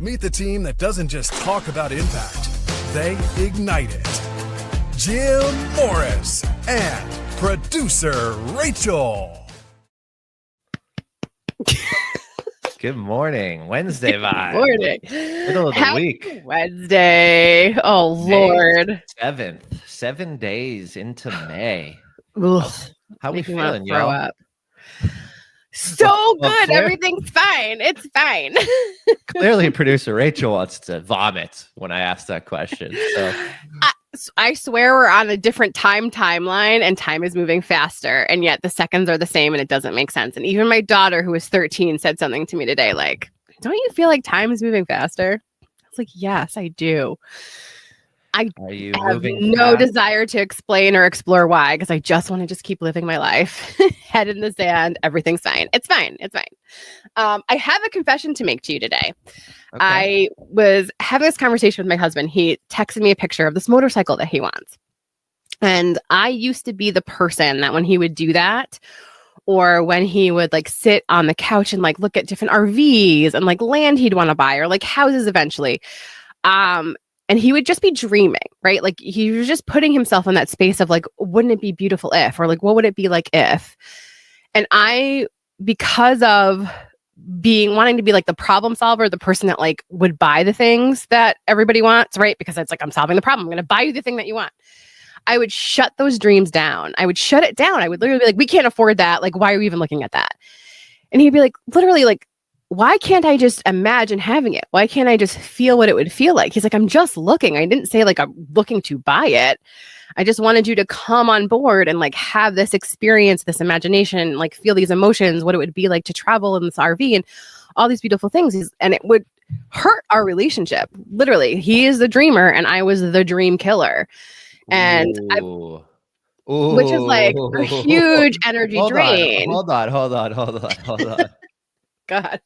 Meet the team that doesn't just talk about impact, they ignite it. Jim Morris and producer Rachel. Good morning. Wednesday vibe. Good morning. Middle of the week. Wednesday. Oh, Lord. 7th. 7 days into May. Ugh, How we making me wanna feeling, throw y'all? up. So good. Claire- Everything's fine. It's fine. Clearly, producer Rachel wants to vomit when I ask that question. So I swear we're on a different timeline and time is moving faster. And yet the seconds are the same and it doesn't make sense. And even my daughter, who is 13, said something to me today like, don't you feel like time is moving faster? I was like, yes, I do. I are you have moving no fast? desire to explain or explore why, because I just want to just keep living my life. Head in the sand. Everything's fine. It's fine. It's fine. I have a confession to make to you today. Okay. I was having this conversation with my husband. He texted me a picture of this motorcycle that he wants. And I used to be the person that when he would do that, or when he would like sit on the couch and like look at different RVs and like land he'd want to buy or like houses eventually. And he would just be dreaming, right? Like he was just putting himself in that space of like, wouldn't it be beautiful if, or like, what would it be like if? And I, because of wanting to be like the problem solver, the person that like would buy the things that everybody wants, right? Because it's like, I'm solving the problem. I'm going to buy you the thing that you want. I would shut those dreams down. I would shut it down. I would literally be like, we can't afford that. Like, why are we even looking at that? And he'd be like, literally like, why can't I just imagine having it? Why can't I just feel what it would feel like? He's like, I'm just looking. I didn't say like I'm looking to buy it. I just wanted you to come on board and like have this experience, this imagination, like feel these emotions, what it would be like to travel in this RV and all these beautiful things. And it would hurt our relationship. Literally, he is the dreamer and I was the dream killer. And which is like a huge energy drain. Hold on. God.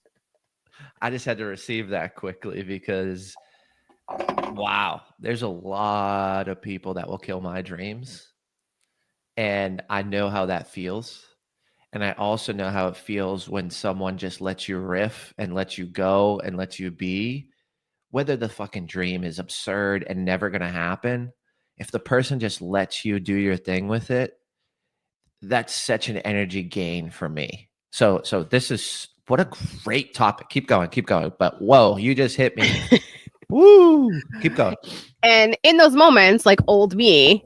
I just had to receive that quickly because, wow, there's a lot of people that will kill my dreams. And I know how that feels. And I also know how it feels when someone just lets you riff and lets you go and lets you be. Whether the fucking dream is absurd and never going to happen, if the person just lets you do your thing with it, that's such an energy gain for me. So this is what a great topic. Keep going. But whoa, you just hit me. Woo! Keep going. And in those moments, like old me,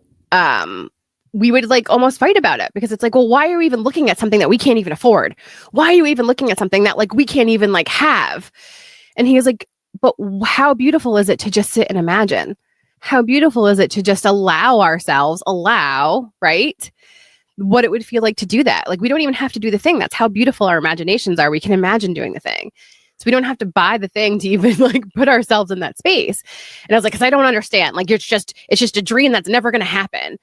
we would like almost fight about it because it's like, well, why are we even looking at something that we can't even afford? Why are you even looking at something that like we can't even like have? And he was like, but how beautiful is it to just sit and imagine? How beautiful is it to just allow, right? What it would feel like to do that. Like we don't even have to do the thing. That's how beautiful our imaginations are. We can imagine doing the thing. So we don't have to buy the thing to even like put ourselves in that space. And I was like, because I don't understand. Like it's just a dream that's never going to happen.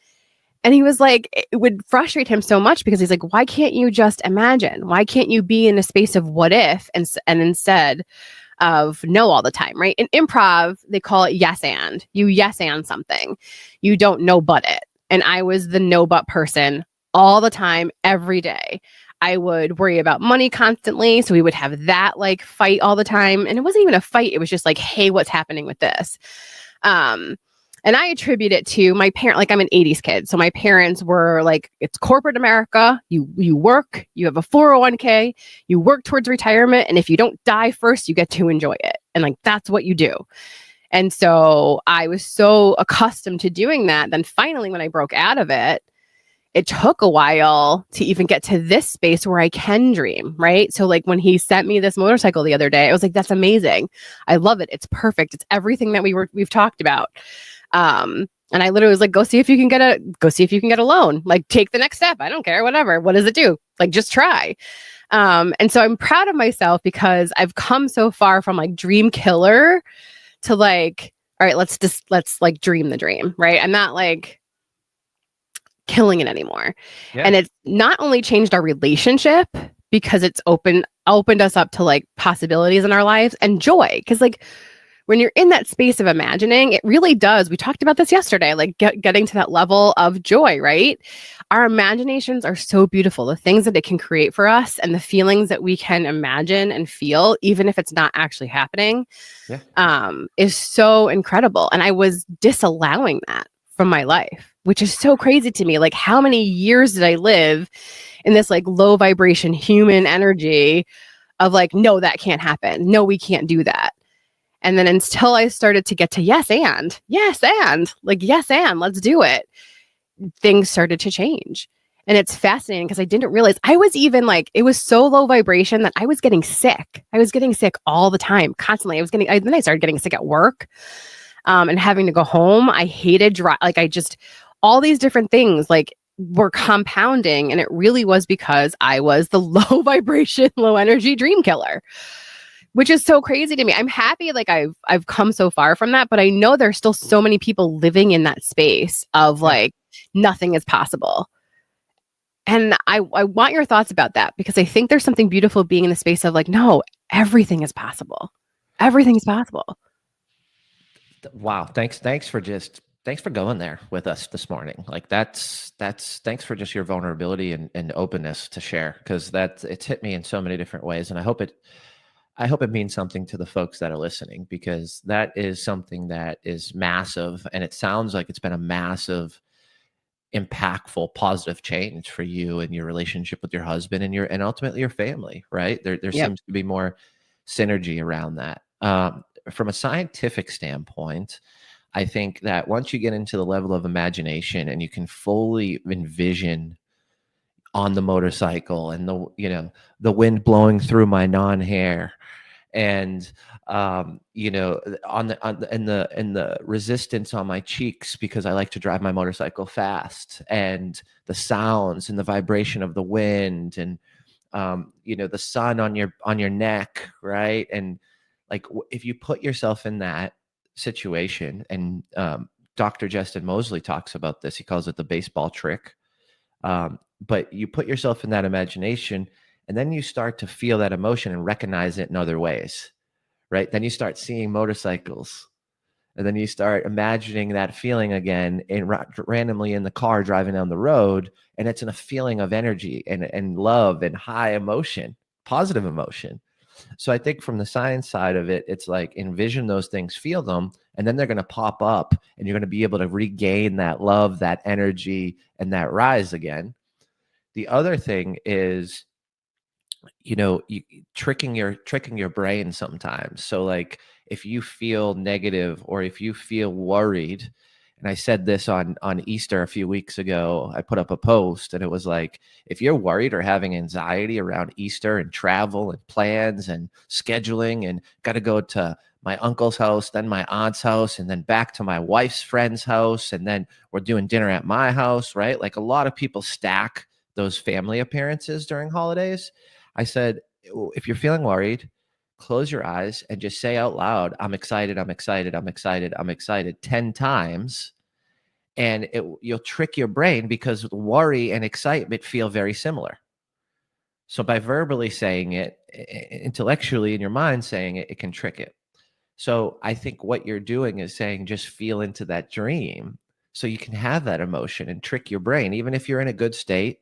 And he was like, it would frustrate him so much because he's like, why can't you just imagine? Why can't you be in a space of what if and instead of no all the time, right? In improv, they call it yes and. You yes and something. You don't know but it. And I was the no but person all the time, every day. I would worry about money constantly. So we would have that like fight all the time. And it wasn't even a fight. It was just like, hey, what's happening with this? And I attribute it to my parent, like I'm an 80s kid. So my parents were like, it's corporate America. You work, you have a 401k, you work towards retirement. And if you don't die first, you get to enjoy it. And like, that's what you do. And so I was so accustomed to doing that. Then finally, when I broke out of it, it took a while to even get to this space where I can dream, right? So like when he sent me this motorcycle the other day, I was like, that's amazing. I love it. It's perfect. It's everything that we've talked about. And I literally was like, go see if you can get a loan, like take the next step. I don't care, whatever. What does it do? Like, just try. And so I'm proud of myself because I've come so far from like dream killer to like, all right, let's like dream the dream, right? I'm not like killing it anymore. Yeah. And it's not only changed our relationship because it's opened us up to like possibilities in our lives and joy. Cause like when you're in that space of imagining, it really does. We talked about this yesterday, like getting to that level of joy, right? Our imaginations are so beautiful. The things that it can create for us and the feelings that we can imagine and feel, even if it's not actually happening, is so incredible. And I was disallowing that from my life, which is so crazy to me. Like, how many years did I live in this like low vibration human energy of like, no, that can't happen. No, we can't do that. And then until I started to get to yes, and let's do it, things started to change. And it's fascinating because I didn't realize I was even like, it was so low vibration that I was getting sick. I was getting sick all the time, constantly. Then I started getting sick at work and having to go home. I hated all these different things like were compounding. And it really was because I was the low vibration, low energy dream killer, which is so crazy to me. I'm happy like I've come so far from that, but I know there's still so many people living in that space of like nothing is possible. And I want your thoughts about that, because I think there's something beautiful being in the space of like, no, everything is possible. Everything is possible. Wow. Thanks for going there with us this morning. Like that's thanks for just your vulnerability and openness to share, because it's hit me in so many different ways. And I hope it means something to the folks that are listening, because that is something that is massive. And it sounds like it's been a massive, impactful, positive change for you and your relationship with your husband and ultimately your family, right? There seems to be more synergy around that. From a scientific standpoint, I think that once you get into the level of imagination and you can fully envision on the motorcycle and the wind blowing through my non-hair, and on the resistance on my cheeks, because I like to drive my motorcycle fast, and the sounds and the vibration of the wind, and the sun on your neck, right? And like if you put yourself in that situation, and Dr. Justin Mosley talks about this, he calls it the baseball trick. But you put yourself in that imagination, and then you start to feel that emotion and recognize it in other ways, right? Then you start seeing motorcycles, and then you start imagining that feeling again randomly in the car driving down the road. And it's in a feeling of energy and love and high emotion, positive emotion. So I think from the science side of it, it's like envision those things, feel them, and then they're going to pop up, and you're going to be able to regain that love, that energy, and that rise again. The other thing is, tricking your brain sometimes. So like if you feel negative or if you feel worried, and I said this on Easter a few weeks ago, I put up a post, and it was like, if you're worried or having anxiety around Easter and travel and plans and scheduling, and got to go to my uncle's house, then my aunt's house, and then back to my wife's friend's house, and then we're doing dinner at my house, right? Like a lot of people stack those family appearances during holidays. I said, if you're feeling worried, close your eyes and just say out loud, I'm excited, I'm excited, I'm excited, I'm excited 10 times. And you'll trick your brain, because worry and excitement feel very similar. So by verbally saying it, intellectually in your mind saying it, it can trick it. So I think what you're doing is saying, just feel into that dream so you can have that emotion and trick your brain. Even if you're in a good state,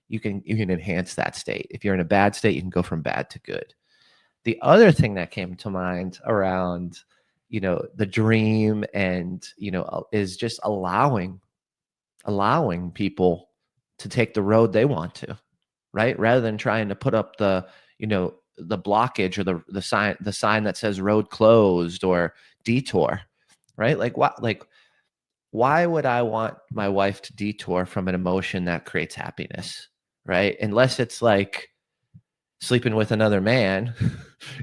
you can enhance that state. If you're in a bad state, you can go from bad to good. The other thing that came to mind around, the dream and, is just allowing people to take the road they want to, right? Rather than trying to put up the blockage or the sign that says road closed or detour, right? Like what, why would I want my wife to detour from an emotion that creates happiness? Right? Unless it's like sleeping with another man,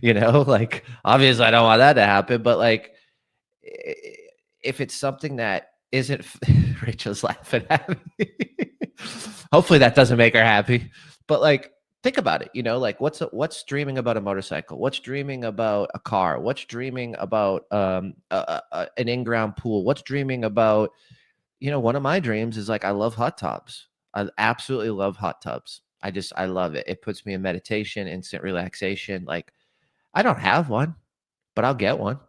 like obviously I don't want that to happen, but like if it's something that isn't, Rachel's laughing at me. Hopefully that doesn't make her happy, but like, think about it, like what's dreaming about a motorcycle? What's dreaming about a car? What's dreaming about an in-ground pool? What's dreaming about, one of my dreams is like, I love hot tubs. I absolutely love hot tubs. I love it. It puts me in meditation, instant relaxation. Like I don't have one, but I'll get one.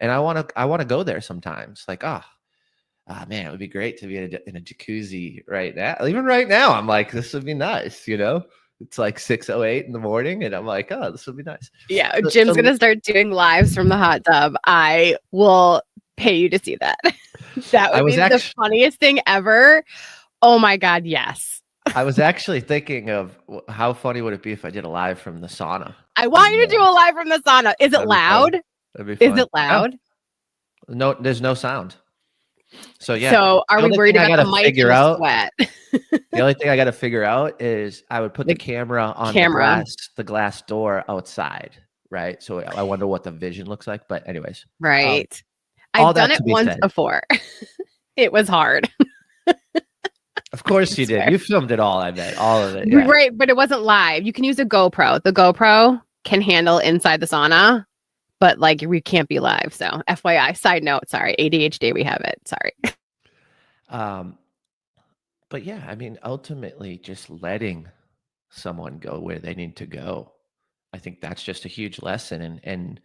And I want to go there sometimes. Like, man, it would be great to be in a jacuzzi right now. Even right now, I'm like, this would be nice, you know? It's like 6:08 in the morning, and I'm like, oh, this would be nice. Yeah, Jim's going to start doing lives from the hot tub. I will pay you to see that. That would be the funniest thing ever. Oh my God, yes. I was actually thinking of how funny would it be if I did a live from the sauna. I want you to do a live from the sauna. Is it loud? That'd be fun. Is it loud? No, there's no sound. So yeah. So are we worried about the mic and sweat? The only thing I got to figure out is I would put the camera on the glass door outside, right? So I wonder what the vision looks like. But anyways, right. I've done it once before. It was hard. Of course you did. You filmed it all, I bet. All of it. Yeah. Right, but it wasn't live. You can use a GoPro. The GoPro can handle inside the sauna, but like we can't be live. So FYI, side note, sorry, ADHD, we have it. Sorry. But yeah, I mean, ultimately just letting someone go where they need to go. I think that's just a huge lesson. And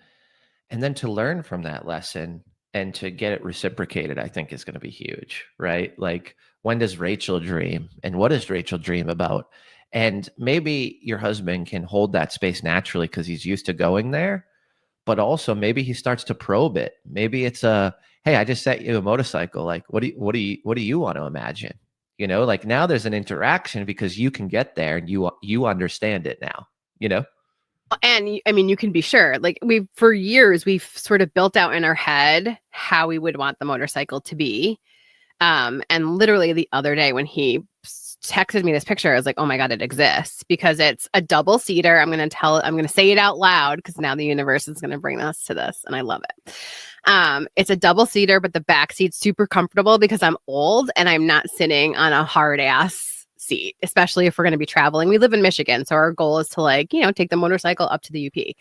then to learn from that lesson and to get it reciprocated, I think is going to be huge, right? Like, when does Rachel dream? And what does Rachel dream about? And maybe your husband can hold that space naturally because he's used to going there. But also maybe he starts to probe it. Maybe it's hey, I just sent you a motorcycle. Like, what do you want to imagine? You know, like now there's an interaction because you can get there and you understand it now, you know? And I mean, you can be sure, like for years, we've sort of built out in our head how we would want the motorcycle to be. And literally the other day when he texted me this picture, I was like, oh my God, it exists because it's a double seater. I'm going to say it out loud because now the universe is going to bring us to this. And I love it. It's a double seater, but the back seat's super comfortable because I'm old and I'm not sitting on a hard ass seat, especially if we're going to be traveling. We live in Michigan. So our goal is to take the motorcycle up to the UP.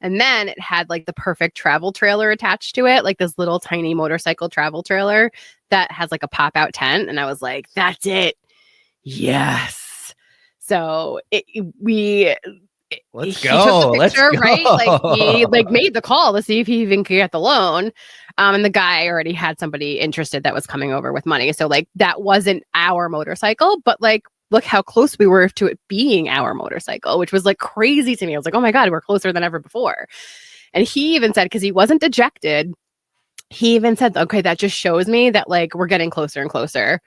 And then it had like the perfect travel trailer attached to it, like this little tiny motorcycle travel trailer that has like a pop out tent. And I was like, that's it. Yes. So let's go. Let's go. Right? Like he made the call to see if he even could get the loan. And the guy already had somebody interested that was coming over with money. So like that wasn't our motorcycle, but like look how close we were to it being our motorcycle, which was like crazy to me. I was like, oh my God, we're closer than ever before. And he even said, because he wasn't dejected, he even said, okay, that just shows me that like we're getting closer and closer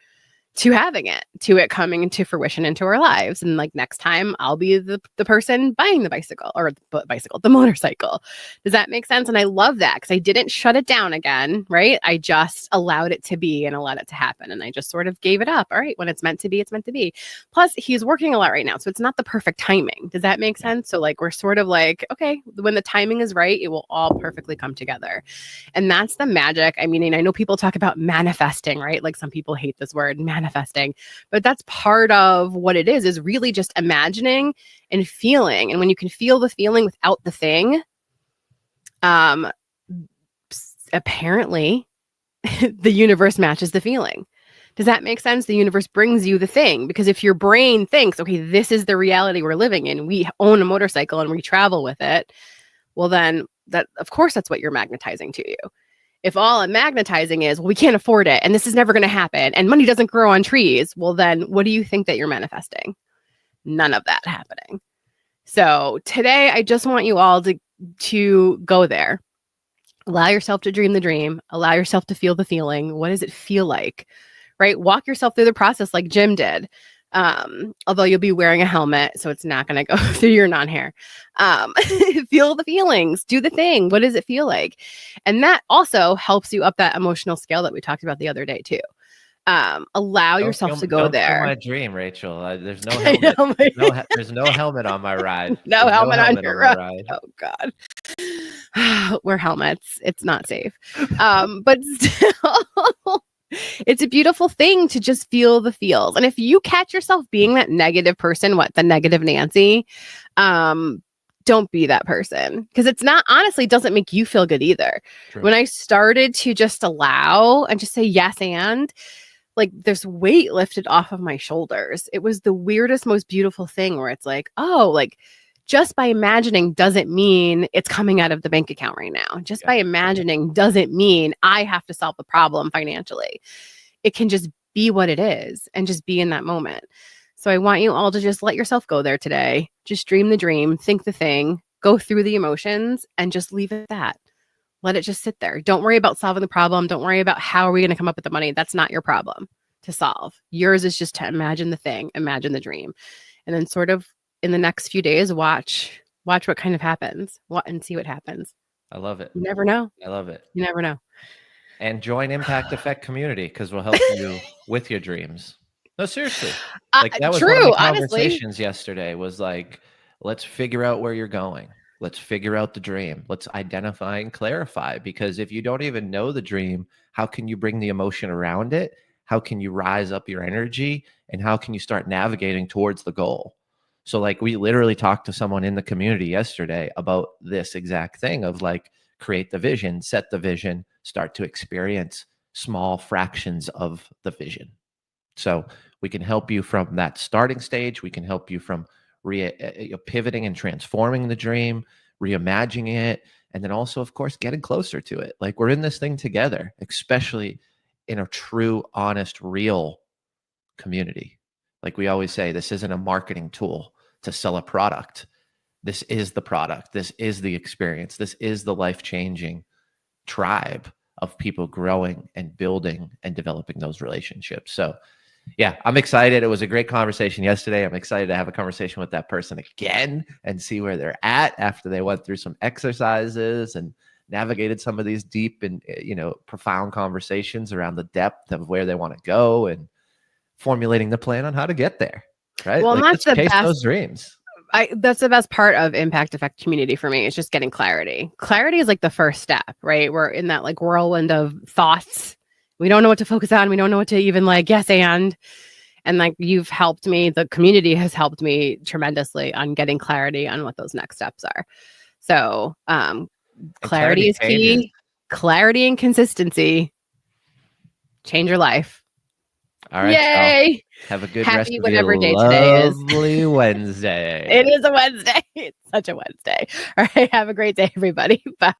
to having it, to it coming into fruition into our lives. And like next time I'll be the person buying the bicycle or the motorcycle. Does that make sense? And I love that because I didn't shut it down again, right? I just allowed it to be and allowed it to happen. And I just sort of gave it up. All right, when it's meant to be, it's meant to be. Plus he's working a lot right now. So it's not the perfect timing. Does that make sense? So like, we're sort of like, okay, when the timing is right, it will all perfectly come together. And that's the magic. I mean, I know people talk about manifesting, right? Like some people hate this word, manifesting, but that's part of what it is really just imagining and feeling. And when you can feel the feeling without the thing, apparently the universe matches the feeling. Does that make sense? The universe brings you the thing because if your brain thinks, okay, this is the reality we're living in, we own a motorcycle and we travel with it, well then that, of course, that's what you're magnetizing to you. If all I'm magnetizing is, well, we can't afford it and this is never going to happen and money doesn't grow on trees, well, then what do you think that you're manifesting? None of that happening. So today, I just want you all to go there. Allow yourself to dream the dream. Allow yourself to feel the feeling. What does it feel like? Right? Walk yourself through the process like Jim did. Although you'll be wearing a helmet, so it's not going to go through your non-hair. Feel the feelings, do the thing. What does it feel like? And that also helps you up that emotional scale that we talked about the other day too. Allow yourself to go there. My dream, Rachel. There's no helmet. There's no helmet on my ride. No helmet on your ride. Oh God. Wear helmets. It's not safe. But still it's a beautiful thing to just feel the feels. And if you catch yourself being that negative person, the negative Nancy, don't be that person because it's not, honestly, doesn't make you feel good either. True. When I started to just allow and just say yes and like this weight lifted off of my shoulders. It was the weirdest, most beautiful thing where it's like, oh, like just by imagining doesn't mean it's coming out of the bank account right now. Just by imagining doesn't mean I have to solve the problem financially. It can just be what it is and just be in that moment. So I want you all to just let yourself go there today. Just dream the dream, think the thing, go through the emotions, and just leave it at that. Let it just sit there. Don't worry about solving the problem. Don't worry about how are we going to come up with the money. That's not your problem to solve. Yours is just to imagine the thing, imagine the dream. And then sort of in the next few days, watch what kind of happens and see what happens. I love it. You never know. I love it. You never know. And join Impact Effect community because we'll help you with your dreams. No, seriously. Like that was true, one of the honestly. conversations yesterday was like, let's figure out where you're going. Let's figure out the dream. Let's identify and clarify, because if you don't even know the dream, how can you bring the emotion around it? How can you rise up your energy? And how can you start navigating towards the goal? So like we literally talked to someone in the community yesterday about this exact thing of like, create the vision, set the vision, start to experience small fractions of the vision. So we can help you from that starting stage. We can help you from pivoting and transforming the dream, reimagining it, and then also, of course, getting closer to it. Like we're in this thing together, especially in a true, honest, real community. Like we always say, this isn't a marketing tool to sell a product. This is the product. This is the experience. This is the life-changing tribe of people growing and building and developing those relationships. So yeah, I'm excited. It was a great conversation yesterday. I'm excited to have a conversation with that person again and see where they're at after they went through some exercises and navigated some of these deep and, profound conversations around the depth of where they want to go and formulating the plan on how to get there. Right. Well, like, that's the chase best. Those dreams. That's the best part of Impact Effect community for me. It's just getting clarity. Clarity is like the first step, right? We're in that like whirlwind of thoughts. We don't know what to focus on. We don't know what to even like, yes, and like you've helped me. The community has helped me tremendously on getting clarity on what those next steps are. So clarity is key. Clarity and consistency change your life. All right. Yay. Have a good Happy rest of whatever your day today is. lovely Wednesday. It is a Wednesday. It's such a Wednesday. All right. Have a great day, everybody. Bye.